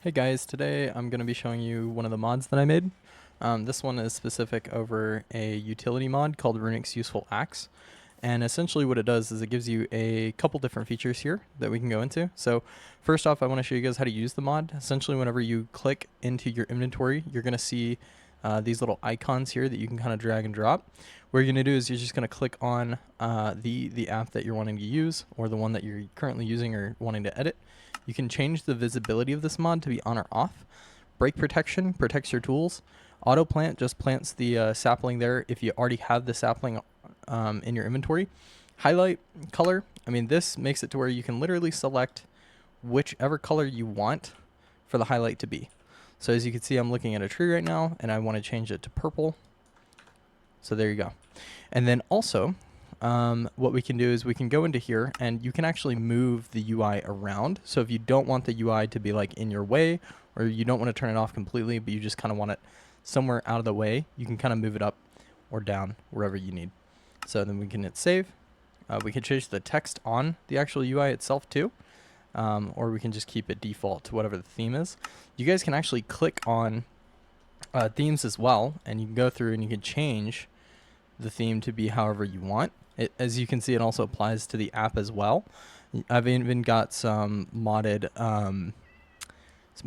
Hey guys, today I'm going to be showing you one of the mods that I made. This one is specific over a utility mod called Runics Useful Axe. And essentially what it does is it gives you a couple different features here that we can go into. So first off, I want to show you guys how to use the mod. Essentially whenever you click into your inventory, you're going to see these little icons here that you can kind of drag and drop. What you're going to do is you're just going to click on the app that you're wanting to use, or the one that you're currently using or wanting to edit. You can change the visibility of this mod to be on or off. Break protection protects your tools. Auto plant just plants the sapling there if you already have the sapling in your inventory. Highlight color, this makes it to where you can literally select whichever color you want for the highlight to be. So as you can see, I'm looking at a tree right now and I want to change it to purple. So there you go. And then also, what we can do is we can go into here and you can actually move the UI around. So if you don't want the UI to be like in your way, or you don't want to turn it off completely, but you just kind of want it somewhere out of the way, you can kind of move it up or down wherever you need. So then we can hit save. We can change the text on the actual UI itself too. Or we can just keep it default to whatever the theme is. You guys can actually click on themes as well, and you can go through and you can change the theme to be however you want. As you can see, it also applies to the app as well. I've even got some modded, some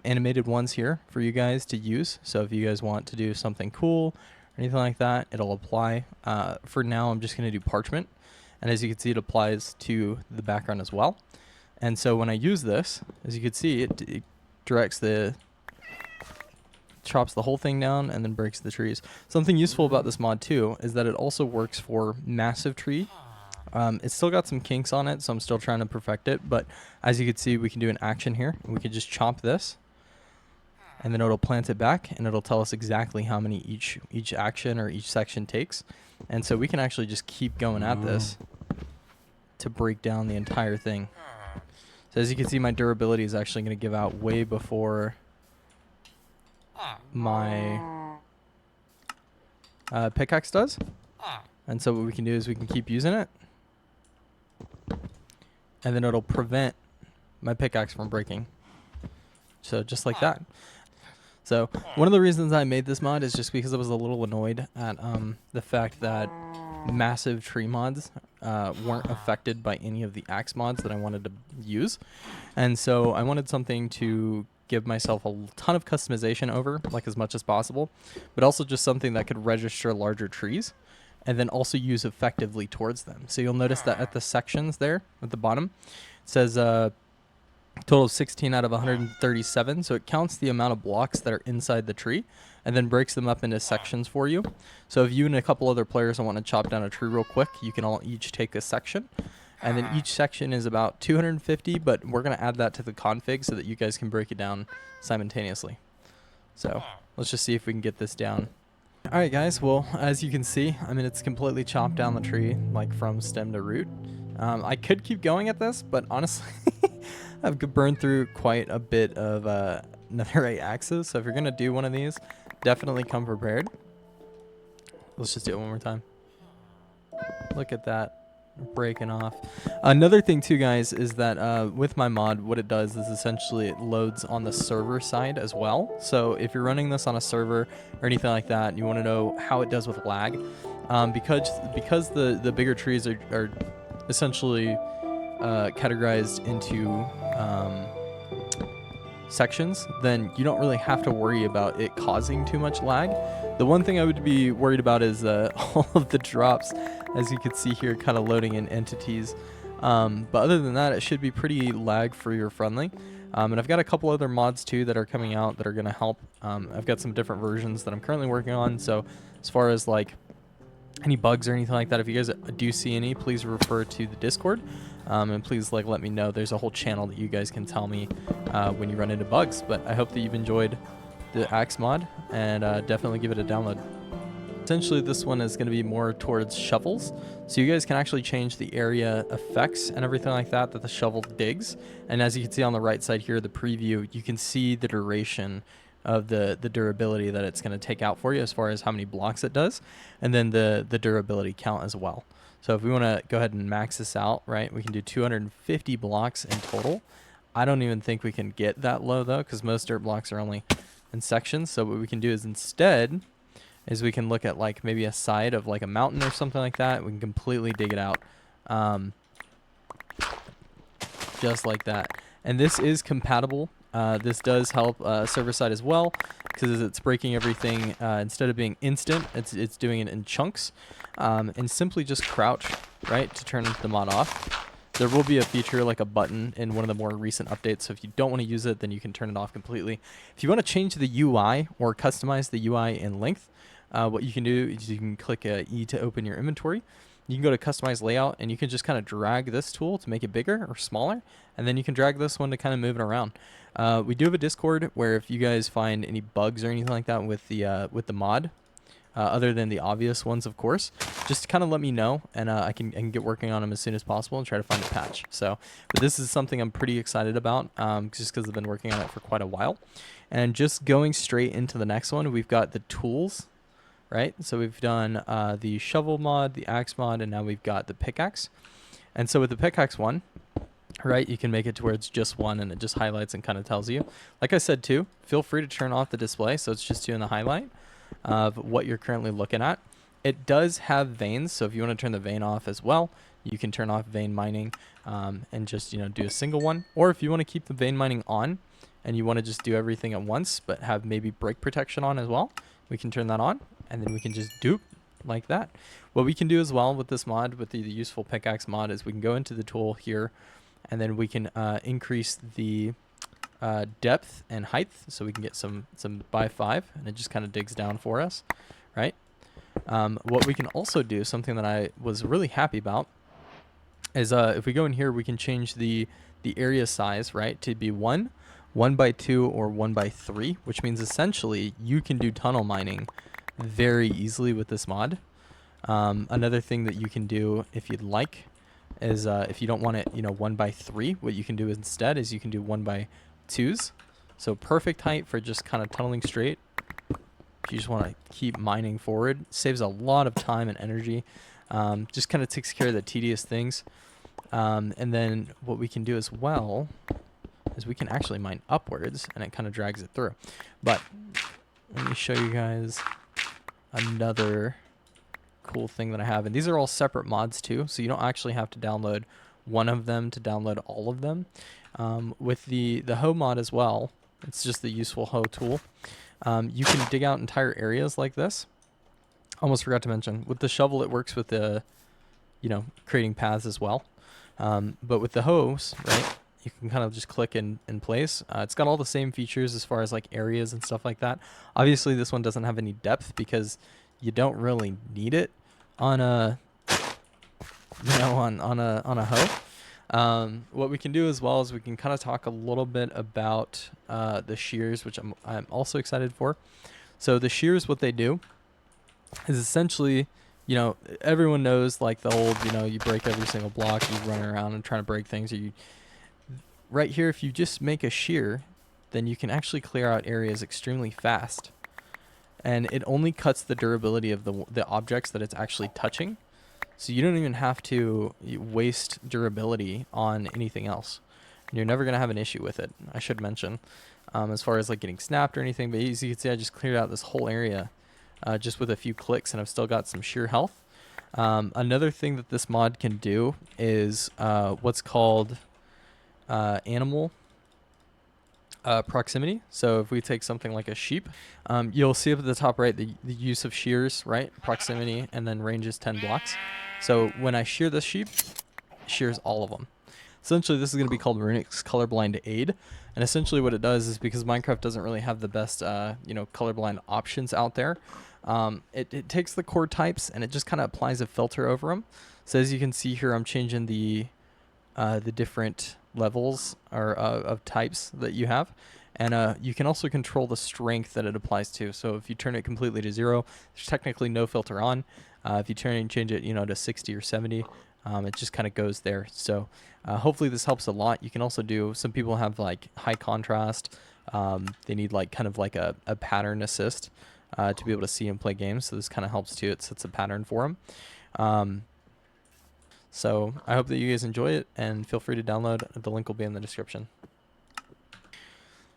animated ones here for you guys to use. So if you guys want to do something cool or anything like that, it'll apply. For now, I'm just going to do parchment. And as you can see, it applies to the background as well. And so when I use this, as you can see, it directs chops the whole thing down and then breaks the trees. Something useful about this mod too is that it also works for massive tree. It's still got some kinks on it, so I'm still trying to perfect it, but as you can see, we can do an action here. We can just chop this and then it'll plant it back and it'll tell us exactly how many each action or each section takes. And so we can actually just keep going at this to break down the entire thing. So as you can see, my durability is actually going to give out way before my pickaxe does. And so what we can do is we can keep using it, and then it'll prevent my pickaxe from breaking. So just like that. So one of the reasons I made this mod is just because I was a little annoyed at the fact that massive tree mods weren't affected by any of the axe mods that I wanted to use. And so I wanted something to give myself a ton of customization over, like as much as possible, but also just something that could register larger trees and then also use effectively towards them. So you'll notice that at the sections there at the bottom, it says total of 16 out of 137. So it counts the amount of blocks that are inside the tree and then breaks them up into sections for you. So if you and a couple other players want to chop down a tree real quick, you can all each take a section. And then each section is about 250, but we're going to add that to the config so that you guys can break it down simultaneously. So let's just see if we can get this down. All right, guys. Well, as you can see, it's completely chopped down the tree, like from stem to root. I could keep going at this, but honestly, I've burned through quite a bit of netherite axes. So if you're going to do one of these, definitely come prepared. Let's just do it one more time. Look at that. Breaking off. Another thing too, guys, is that with my mod, what it does is essentially it loads on the server side as well. So if you're running this on a server or anything like that, and you want to know how it does with lag, because the bigger trees are essentially categorized into sections, then you don't really have to worry about it causing too much lag. The one thing I would be worried about is all of the drops, as you can see here, kind of loading in entities. But other than that, it should be pretty lag-free or friendly. And I've got a couple other mods too that are coming out that are going to help. I've got some different versions that I'm currently working on. So as far as like any bugs or anything like that, if you guys do see any, please refer to the Discord. And please let me know. There's a whole channel that you guys can tell me when you run into bugs. But I hope that you've enjoyed the axe mod, and definitely give it a download. Essentially, this one is going to be more towards shovels, so you guys can actually change the area effects and everything like that the shovel digs. And as you can see on the right side here, the preview, you can see the duration of the durability that it's going to take out for you as far as how many blocks it does, and then the durability count as well. So if we want to go ahead and max this out, right, we can do 250 blocks in total. I don't even think we can get that low though, because most dirt blocks are only in sections. So what we can do is instead is we can look at like maybe a side of like a mountain or something like that. We can completely dig it out, just like that. And this is compatible. This does help server side as well, because it's breaking everything. Instead of being instant, it's doing it in chunks. And simply just crouch, right, to turn the mod off. There will be a feature like a button in one of the more recent updates, so if you don't want to use it, then you can turn it off completely. If you want to change the UI or customize the UI in length, what you can do is you can click E to open your inventory. You can go to customize layout, and you can just kind of drag this tool to make it bigger or smaller, and then you can drag this one to kind of move it around. We do have a Discord where if you guys find any bugs or anything like that with the mod, other than the obvious ones, of course, just kind of let me know, and I can get working on them as soon as possible and try to find a patch. So, but this is something I'm pretty excited about, just because I've been working on it for quite a while. And just going straight into the next one, we've got the tools, right? So we've done the shovel mod, the axe mod, and now we've got the pickaxe. And so with the pickaxe one, right, you can make it to where it's just one and it just highlights and kind of tells you. Like I said too, feel free to turn off the display so it's just doing the highlight of what you're currently looking at. It does have veins, so if you want to turn the vein off as well, you can turn off vein mining and just do a single one. Or if you want to keep the vein mining on and you want to just do everything at once but have maybe break protection on as well, we can turn that on, and then we can just dupe like that. What we can do as well with this mod, with the useful pickaxe mod, is we can go into the tool here, and then we can increase the depth and height, so we can get some by 5, and it just kind of digs down for us, right? What we can also do, something that I was really happy about, is if we go in here, we can change the area size, right, to be 1 by 2, or 1 by 3, which means essentially you can do tunnel mining very easily with this mod. Another thing that you can do if you'd like is if you don't want it 1 by 3, what you can do instead is you can do 1 by 2s. So perfect height for just kind of tunneling straight. If you just want to keep mining forward, saves a lot of time and energy. Just kind of takes care of the tedious things. And then what we can do as well is we can actually mine upwards, and it kind of drags it through. But let me show you guys another cool thing that I have, and these are all separate mods too, so you don't actually have to download one of them to download all of them. With the hoe mod as well, it's just the useful hoe tool. You can dig out entire areas like this. Almost forgot to mention, with the shovel it works with the creating paths as well, but with the hoes, right, you can kind of just click in place. It's got all the same features as far as like areas and stuff like that. Obviously this one doesn't have any depth because you don't really need it on a on a hoe. What we can do as well is we can kind of talk a little bit about the shears, which I'm also excited for. So the shears, what they do is essentially, everyone knows like the old, you break every single block, you run around and trying to break things. Or right here, if you just make a shear, then you can actually clear out areas extremely fast. And it only cuts the durability of the objects that it's actually touching. So you don't even have to waste durability on anything else. You're never going to have an issue with it, I should mention, as far as like getting snapped or anything. But as you can see, I just cleared out this whole area just with a few clicks, and I've still got some sheer health. Another thing that this mod can do is what's called animal proximity. So if we take something like a sheep, you'll see up at the top right the use of shears, right? Proximity, and then range is 10 blocks. So when I shear this sheep, it shears all of them. Essentially, this is going to be called Runics Colorblind Aid. And essentially what it does is, because Minecraft doesn't really have the best, colorblind options out there, it takes the core types and it just kind of applies a filter over them. So as you can see here, I'm changing the different levels or of types that you have. And you can also control the strength that it applies to. So if you turn it completely to 0, there's technically no filter on. If you change it, to 60 or 70, it just kind of goes there. So hopefully this helps a lot. You can also do, some people have like high contrast. They need like kind of like a pattern assist to be able to see and play games. So this kind of helps too. It sets a pattern for them. So I hope that you guys enjoy it, and feel free to download. The link will be in the description.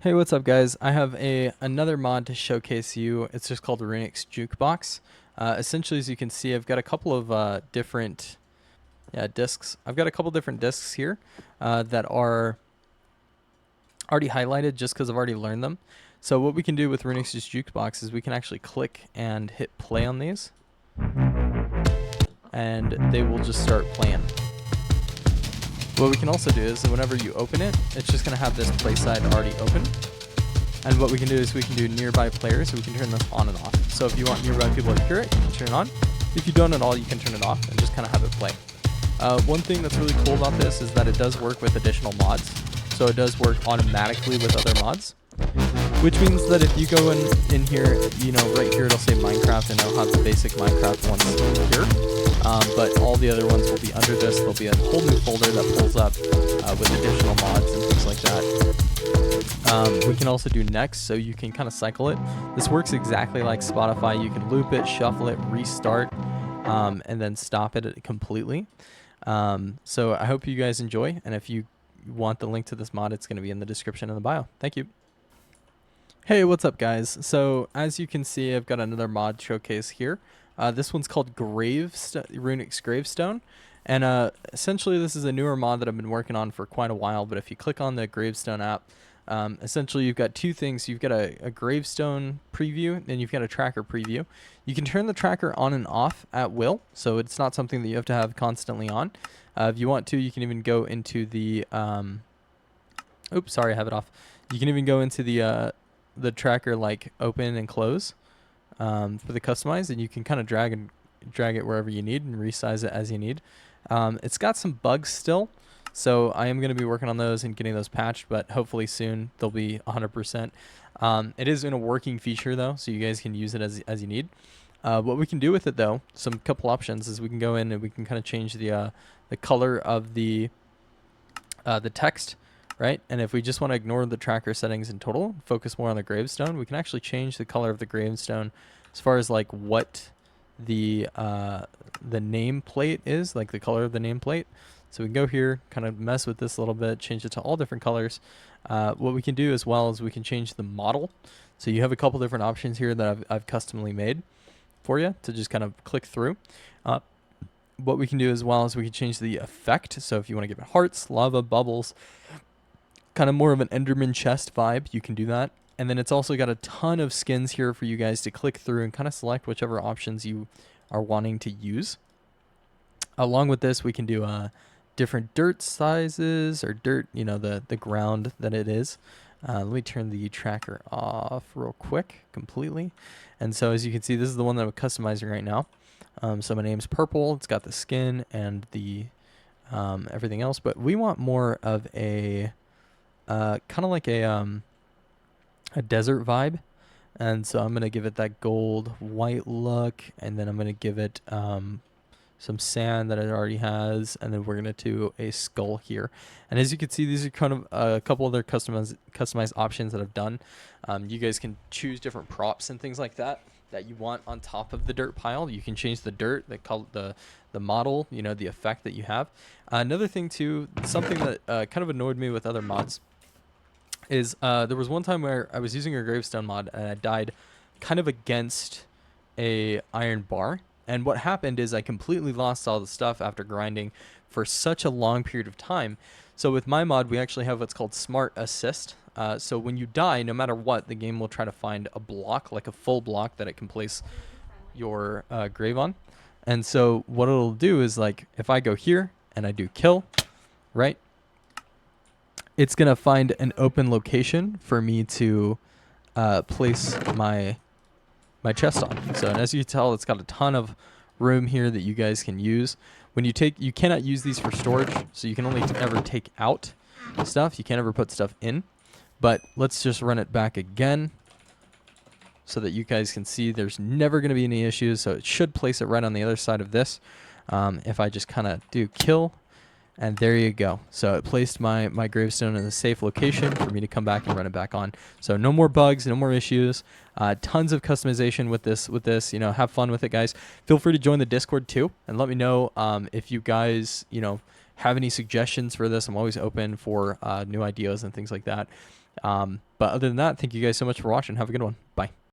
Hey, what's up, guys? I have another mod to showcase you. It's just called Runics Jukebox. Essentially, as you can see, I've got a couple of different discs. I've got a couple different discs here that are already highlighted just because I've already learned them. So what we can do with Runics Jukebox is we can actually click and hit play on these, and they will just start playing. What we can also do is whenever you open it, it's just going to have this play side already open. And what we can do is we can do nearby players, so we can turn this on and off. So if you want nearby people to hear it, you can turn it on. If you don't at all, you can turn it off and just kind of have it play. One thing that's really cool about this is that it does work with additional mods. So it does work automatically with other mods. Which means that if you go in here, you know, right here it'll say Minecraft, and it'll have the basic Minecraft ones here. But all the other ones will be under this. There'll be a whole new folder that pulls up with additional mods and things like that. We can also do next, so you can kind of cycle it. This works exactly like Spotify. You can loop it, shuffle it, restart, and then stop it completely. So I hope you guys enjoy, and if you want the link to this mod, it's going to be in the description in the bio. Thank you. Hey, what's up, guys? So as you can see, I've got another mod showcase here. This one's called Runics Gravestone, and essentially this is a newer mod that I've been working on for quite a while. But if you click on the Gravestone app, essentially you've got two things. You've got a Gravestone preview, and you've got a tracker preview. You can turn the tracker on and off at will, so it's not something that you have to have constantly on. If you want to, you can even go into the oops, sorry, I have it off. You can even go into the tracker like open and close for the customize, and you can kind of drag it wherever you need and resize it as you need. It's got some bugs still, so I am going to be working on those and getting those patched, but hopefully soon they'll be 100%. It is in a working feature though, so you guys can use it as you need. What we can do with it though, some couple options, is we can go in and we can kind of change the color of the text. Right, and if we just want to ignore the tracker settings in total, focus more on the gravestone, we can actually change the color of the gravestone as far as like what the nameplate is, like the color of the nameplate. So we can go here, kind of mess with this a little bit, change it to all different colors. What we can do as well is we can change the model. So you have a couple different options here that I've customly made for you to just kind of click through. What we can do as well is we can change the effect. So if you want to give it hearts, lava, bubbles, kind of more of an Enderman chest vibe, you can do that. And then it's also got a ton of skins here for you guys to click through and kind of select whichever options you are wanting to use. Along with this, we can do different dirt sizes, or dirt, you know, the ground that it is. Let me turn the tracker off real quick completely. And so as you can see, this is the one that I'm customizing right now. So my name's purple, it's got the skin and the everything else, but we want more of a kind of like a desert vibe, and so I'm gonna give it that gold white look, and then I'm gonna give it some sand that it already has, and then we're gonna do a skull here. And as you can see, these are kind of a couple other customized options that I've done. You guys can choose different props and things like that you want on top of the dirt pile. You can change the dirt, the model, you know, the effect that you have. Another thing too, something that kind of annoyed me with other mods is there was one time where I was using a gravestone mod and I died kind of against a iron bar, and what happened is I completely lost all the stuff after grinding for such a long period of time. So with my mod, we actually have what's called Smart Assist. So when you die, no matter what, the game will try to find a block, like a full block that it can place your grave on. And so what it'll do is, like, if I go here and I do kill, right, it's going to find an open location for me to place my chest on. So, and as you can tell, it's got a ton of room here that you guys can use. When you cannot use these for storage, so you can only ever take out stuff. You can't ever put stuff in. But let's just run it back again so that you guys can see there's never going to be any issues. So it should place it right on the other side of this. If I just kind of do kill, and there you go. So it placed my gravestone in a safe location for me to come back and run it back on. So no more bugs, no more issues. Tons of customization with this. You know, have fun with it, guys. Feel free to join the Discord too, and let me know if you guys, you know, have any suggestions for this. I'm always open for new ideas and things like that. But other than that, thank you guys so much for watching. Have a good one. Bye.